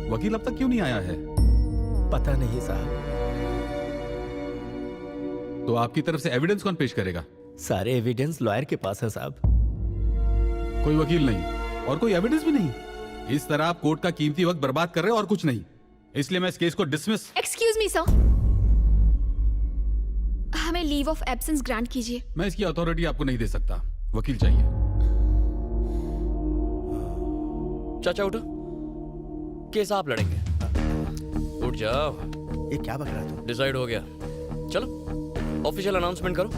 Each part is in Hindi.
वकील अब तक क्यों नहीं आया है? पता नहीं साहब। तो आपकी तरफ से एविडेंस कौन पेश करेगा? सारे एविडेंस लॉयर के पास है साहब। कोई वकील नहीं और कोई एविडेंस भी नहीं। इस तरह आप कोर्ट का कीमती वक्त बर्बाद कर रहे हो और कुछ नहीं। इसलिए मैं इस केस को डिसमिस। एक्सक्यूज मी सर, हमें लीव ऑफ एब्सेंस ग्रांट कीजिए। मैं इसकी अथॉरिटी आपको नहीं दे सकता, वकील चाहिए। चाचा उठो, केस आप लड़ेंगे। उठ जाओ। ये क्या बक रहा है तू? डिसाइड हो गया, चलो ऑफिशियल अनाउंसमेंट करो।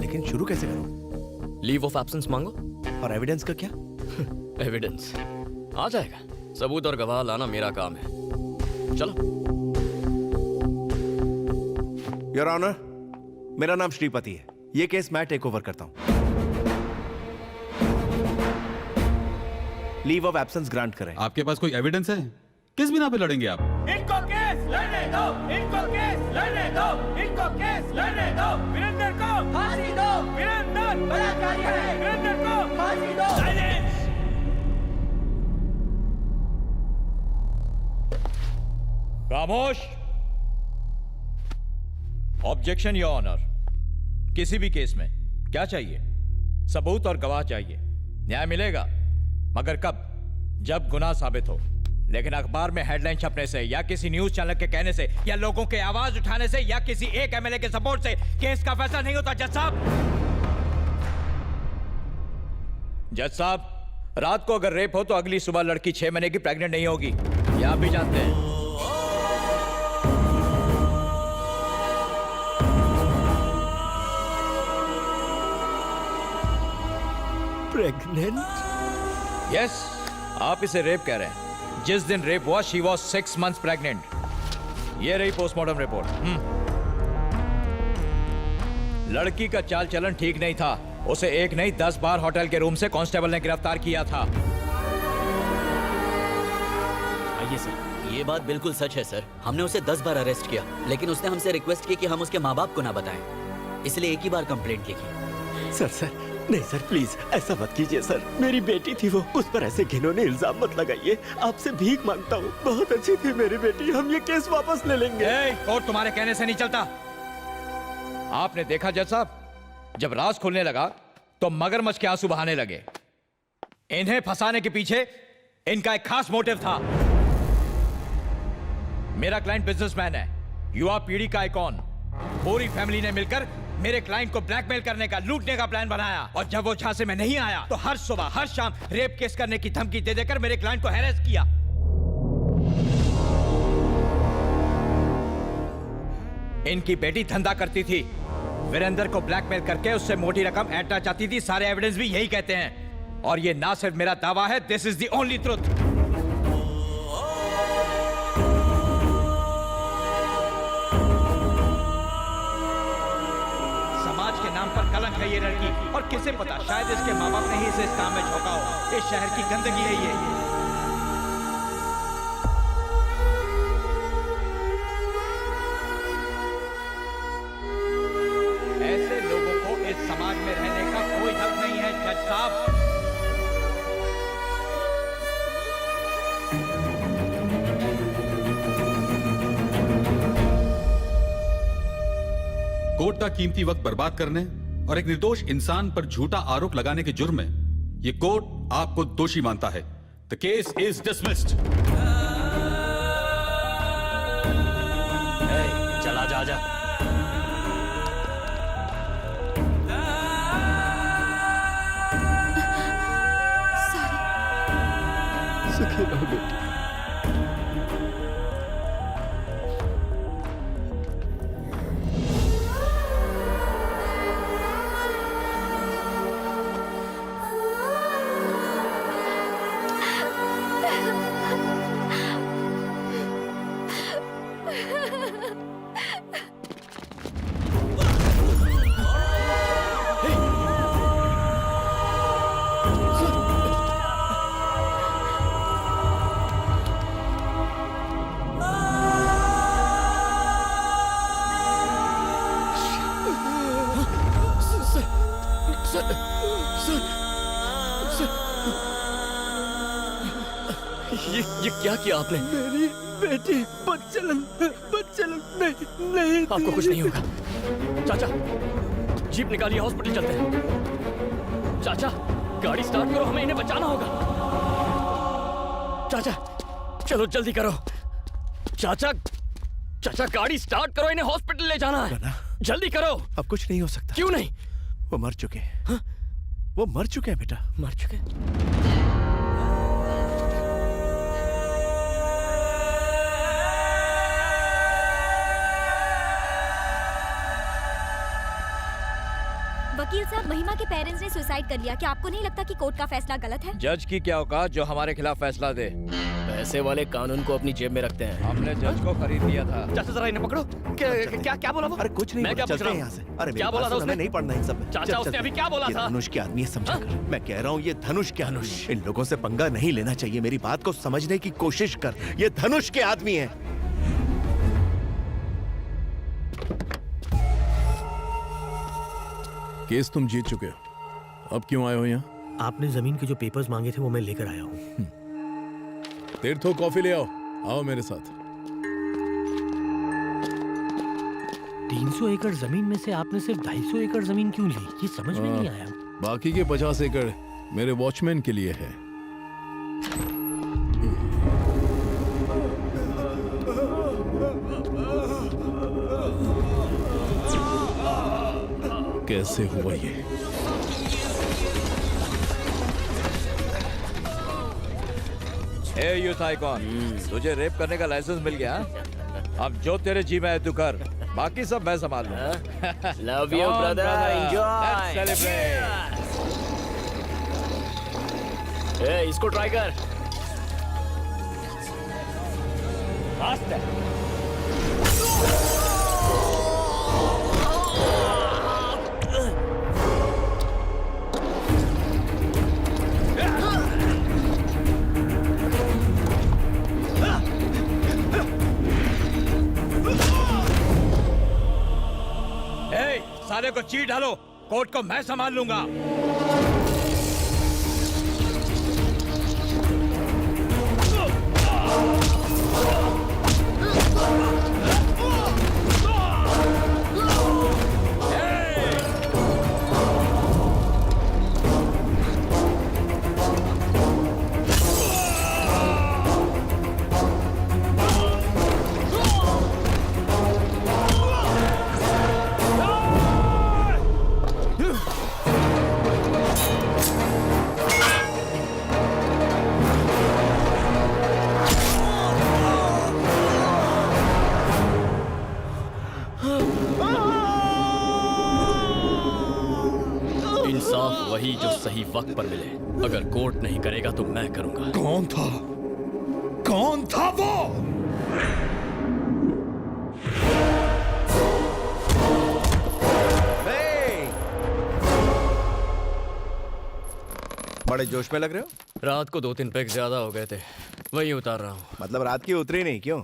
लेकिन शुरू कैसे करूं? लीव ऑफ एब्सेंस मांगो। और एविडेंस का क्या? एविडेंस आ जाएगा, सबूत और गवाह लाना मेरा काम है। चलो। योर ऑनर, मेरा नाम श्रीपति है। ये केस मैं टेक ओवर करता हूं। लीव ऑफ एब्सेंस ग्रांट करें। आपके पास कोई एविडेंस है? किस बिना पे लड़ेंगे आप? इनको केस लड़ने दो, इनको केस लड़ने दो, इनको केस लड़ने दो। वीरेंद्र को फांसी दो, वीरेंद्र बलात्कारी है, वीरेंद्र को फांसी दो। साइलेंस। खामोश। Objection your honour. किसी भी केस में क्या चाहिए? सबूत और गवाह चाहिए। न्याय मिलेगा, मगर कब? जब गुनाह साबित हो। लेकिन अखबार में हेडलाइन छपने से या किसी न्यूज चैनल के कहने से या लोगों के आवाज उठाने से या किसी एक एमएलए के सपोर्ट से केस का फैसला नहीं होता। जज साहब, जज साहब, रात को अगर रेप हो तो अगली सुबह लड़की 6 महीने की प्रेग्नेंट नहीं होगी, ये आप भी जानते हैं। प्रेग्नेंट? यस, आप इसे रेप कह रहे हैं। जिस दिन रेप हुआ शी वॉज 6 months प्रेग्नेंट। ये रही पोस्टमार्टम रिपोर्ट। लड़की का चाल चलन ठीक नहीं था। उसे एक नहीं 10 बार होटल के रूम से कांस्टेबल ने गिरफ्तार किया था। आइए सर, ये बात बिल्कुल सच है सर। हमने उसे 10 बार अरेस्ट किया, लेकिन उसने हमसे रिक्वेस्ट की कि हम उसके माँ बाप को ना बताएं, इसलिए एक ही बार कंप्लेंट लिखी। सर नहीं सर, प्लीज ऐसा मत कीजिए सर। मेरी बेटी थी वो, उस पर ऐसे घिनौने इल्जाम मत लगाइए। आपसे भीख मांगता हूँ, बहुत अच्छी थी मेरी बेटी। हम ये केस वापस ले लेंगे। कोर्ट तुम्हारे कहने से नहीं चलता। आपने देखा जज साहब, जब राज खुलने लगा तो मगरमच्छ के आंसू बहाने लगे। इन्हें फंसाने के पीछे इनका एक खास मोटिव था। मेरा क्लाइंट बिजनेसमैन है, युवा पीढ़ी का आइकॉन। पूरी फैमिली ने मिलकर मेरे क्लाइंट को ब्लैकमेल करने का, लूटने का प्लान बनाया। और जब वो झांसे में नहीं आया तो हर सुबह हर शाम रेप केस करने की धमकी दे देकर मेरे क्लाइंट को हैरेस किया। इनकी बेटी धंधा करती थी, वीरेंद्र को ब्लैकमेल करके उससे मोटी रकम ऐंठना चाहती थी। सारे एविडेंस भी यही कहते हैं। और ये ना सिर्फ मेरा दावा है, this is the only truth. नाम पर कलंक है ये लड़की, और किसे पता, शायद इसके माँ बाप ने ही इसे इस काम में झोंका हो। इस शहर की गंदगी है ये। ऐसे लोगों को इस समाज में रहने का कोई हक नहीं है जज साहब। कोर्ट का कीमती वक्त बर्बाद करने और एक निर्दोष इंसान पर झूठा आरोप लगाने के जुर्म में ये कोर्ट आपको दोषी मानता है। The case is dismissed. चला जा जा। सुखी रहो बेटी। क्या किया आपने? मेरी बेटी बदचलन नहीं आपको कुछ नहीं होगा। चाचा, जीप निकालिए, हॉस्पिटल चलते हैं। चाचा, गाड़ी स्टार्ट करो, हमें इन्हें बचाना होगा। चाचा, चलो जल्दी करो। चाचा, चाचा गाड़ी स्टार्ट करो, इन्हें हॉस्पिटल ले जाना है। जल्दी करो। अब कुछ नहीं हो सकता। क्यों नहीं? वो मर चुके हैं। हाँ? वो मर चुके हैं बेटा। मर चुके? वकील साहब, महिमा के पेरेंट्स ने सुसाइड कर लिया। क्या आपको नहीं लगता कि कोर्ट का फैसला गलत है? जज की क्या औकात जो हमारे खिलाफ फैसला दे? पैसे वाले कानून को अपनी जेब में रखते हैं। हमने जज को खरीद लिया था। चाचा जरा इन्हें पकड़ो। क्या बोला वो? अरे कुछ नहीं, मैं क्या पूछ चलते रहा हैं हूँ? यहाँ से। अरे क्या बोला था उसने? नहीं पढ़ना इन सब में। चाचा, उसने अभी क्या बोला ये था? धनुष के आदमी है, समझा कर। मैं कह रहा हूँ ये धनुष के धनुष। इन लोगों से पंगा नहीं लेना चाहिए। मेरी बात को समझने की कोशिश कर। ये धनुष के आदमी है। केस तुम जीत चुके हो, अब क्यों आए हो यहाँ? आपने जमीन के जो पेपर्स मांगे थे वो मैं लेकर आया हूँ। तीर्थो कॉफी ले आओ। आओ मेरे साथ। 300 एकड़ जमीन में से आपने सिर्फ 250 एकड़ जमीन क्यों ली? ये समझ में नहीं आया। बाकी के 50 एकड़ मेरे वॉचमैन के लिए है। कैसे हुआ ये? ए यूथ आइकॉन, तुझे रेप करने का लाइसेंस मिल गया? अब जो तेरे जी में है तू कर, बाकी सब मैं संभाल लूंगा। Love you brother, enjoy. Celebrate. ए, इसको ट्राई कर। साले को चीट डालो, कोर्ट को मैं संभाल लूंगा। इंसाफ वही जो सही वक्त पर मिले। अगर कोर्ट नहीं करेगा तो मैं करूंगा। कौन था? कौन था वो? बड़े जोश में लग रहे हो। रात को 2-3 पैक ज्यादा हो गए थे, वही उतार रहा हूँ। मतलब रात की उतरी नहीं क्यों?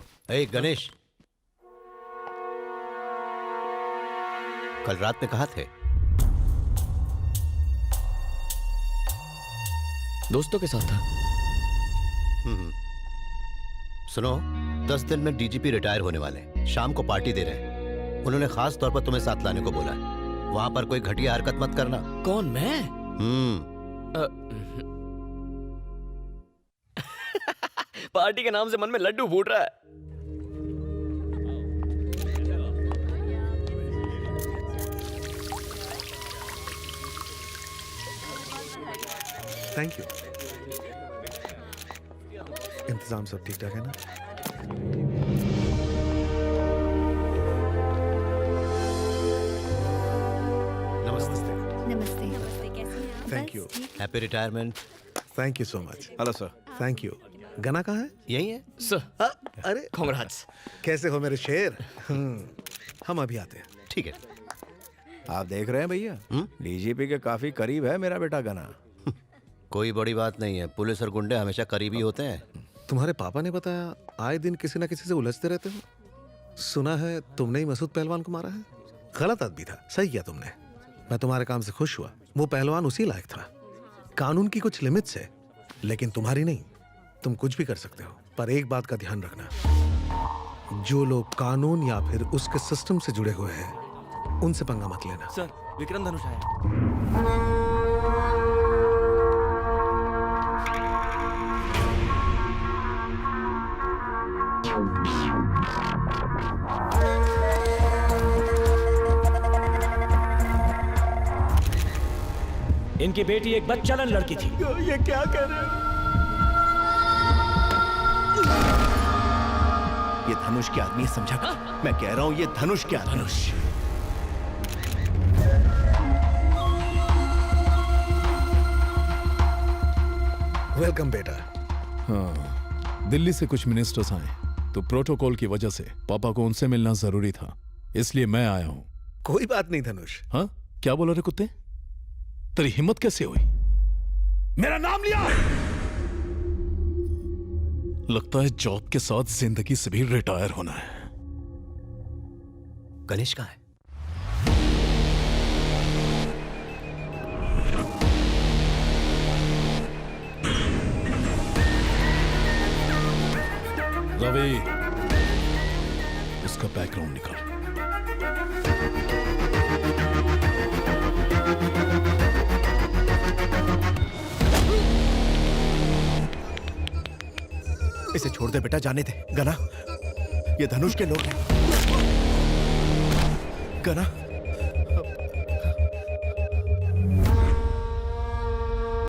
गणेश, कल रात में कहाँ थे? दोस्तों के साथ था। सुनो, 10 दिन में डीजीपी रिटायर होने वाले हैं। शाम को पार्टी दे रहे हैं। उन्होंने खास तौर पर तुम्हें साथ लाने को बोला है। वहां पर कोई घटिया हरकत मत करना। कौन, मैं? पार्टी के नाम से मन में लड्डू फूट रहा है। Thank you. इंतजाम सब ठीक ठाक है ना? नमस्ते। नमस्ते। नमस्ते, कैसे हैं आप? Thank you. Happy retirement. Thank you so much. Hello sir. Thank you. गना कहाँ है? यही है सर, अरे कांग्रेट्स। कैसे हो मेरे शेर? हम अभी आते हैं। ठीक है। आप देख रहे हैं भैया, डीजीपी के काफी करीब है मेरा बेटा गना। कोई बड़ी बात नहीं है। पुलिस और गुंडे हमेशा करीबी होते हैं। तुम्हारे पापा ने बताया आए दिन किसी ना किसी से उलझते रहते हो। सुना है तुमने ही मसूद पहलवान को मारा है। गलत आदमी था, सही किया तुमने। मैं तुम्हारे काम से खुश हुआ। वो पहलवान उसी लायक था। कानून की कुछ लिमिट्स है, लेकिन तुम्हारी नहीं। तुम कुछ भी कर सकते हो, पर एक बात का ध्यान रखना, जो लोग कानून या फिर उसके सिस्टम से जुड़े हुए हैं उनसे पंगा मत लेना। सर, विक्रम धनुष आया। इनकी बेटी एक बदचलन लड़की थी। ये क्या कर रहे हो? ये धनुष के आदमी है, समझा? मैं कह रहा हूं ये धनुष के आदमी। धनुष। वेलकम बेटा। हाँ, दिल्ली से कुछ मिनिस्टर्स आए तो प्रोटोकॉल की वजह से पापा को उनसे मिलना जरूरी था, इसलिए मैं आया हूं। कोई बात नहीं धनुष। हाँ, क्या बोला रे कुत्ते? तेरी हिम्मत कैसे हुई? मेरा नाम लिया? लगता है जॉब के साथ जिंदगी से भी रिटायर होना है। गणेश कहाँ है? रवि, उसका बैकग्राउंड निकाल। इसे छोड़ दे बेटा, जाने दे। गना, ये धनुष के लोग हैं। गना,